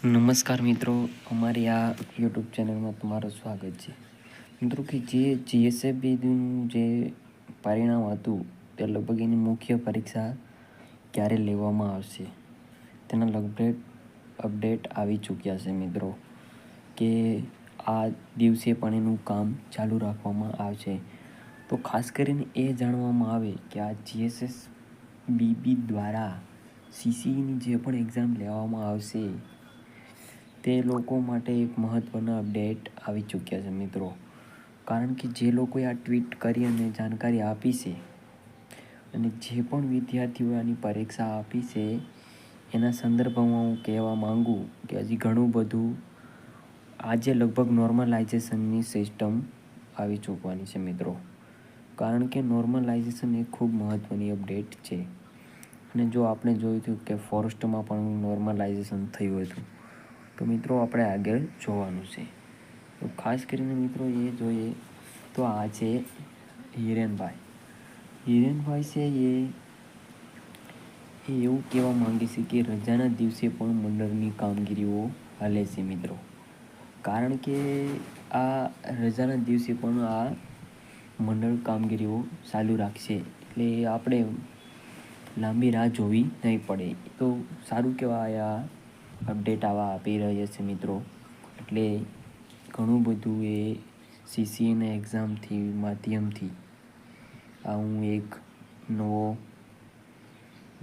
નમસ્કાર મિત્રો, અમારી આ યુટ્યુબ ચેનલમાં તમારું સ્વાગત છે. મિત્રો કે જે જીએસએબીનું જે પરિણામ હતું તે લગભગ એની મુખ્ય પરીક્ષા ક્યારે લેવામાં આવશે તેના લગભગ અપડેટ આવી ચૂક્યા છે મિત્રો, કે આ દિવસે પણ એનું કામ ચાલુ રાખવામાં આવશે. તો ખાસ કરીને એ જાણવામાં આવે કે આ જીએસએસબીબી દ્વારા સીસીઈની જે પણ એક્ઝામ લેવામાં આવશે તે લોકો માટે એક મહત્ત્વના અપડેટ આવી ચૂક્યા છે મિત્રો. કારણ કે જે લોકોએ આ ટ્વીટ કરી અને જાણકારી આપી છે અને જે પણ વિદ્યાર્થીઓ આની પરીક્ષા આપી છે એના સંદર્ભમાં હું કહેવા માગું કે હજી ઘણું બધું આજે લગભગ નોર્મલાઇઝેશનની સિસ્ટમ આવી ચૂકવાની છે મિત્રો. કારણ કે નોર્મલાઇઝેશન એ ખૂબ મહત્ત્વની અપડેટ છે. અને જો આપણે જોયું હતું કે ફોરેસ્ટમાં પણ નોર્મલાઇઝેશન થયું હતું, તો મિત્રો આપણે આગળ જોવાનું છે. તો ખાસ કરીને મિત્રો એ જોઈએ તો આ છે હિરેનભાઈ. હિરેનભાઈ છે એ એવું કહેવા માંગે છે કે રજાના દિવસે પણ મંડળની કામગીરીઓ હાલે છે મિત્રો. કારણ કે આ રજાના દિવસે પણ આ મંડળ કામગીરીઓ ચાલુ રાખશે, એટલે આપણે લાંબી રાહ જોવી નહીં પડે. તો સારું કહેવાય આ અપડેટ આવા આપી રહ્યા છે મિત્રો. એટલે ઘણું બધું એ સીસીઈના એક્ઝામથી માધ્યમથી આ હું એક નવો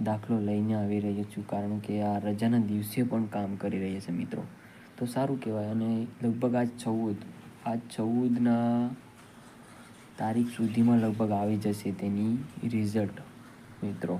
દાખલો લઈને આવી રહ્યો છું. કારણ કે આ રજાના દિવસે પણ કામ કરી રહ્યા છે મિત્રો. તો સારું કહેવાય. અને લગભગ આજ 14ના તારીખ સુધીમાં લગભગ આવી જશે તેની રિઝલ્ટ મિત્રો.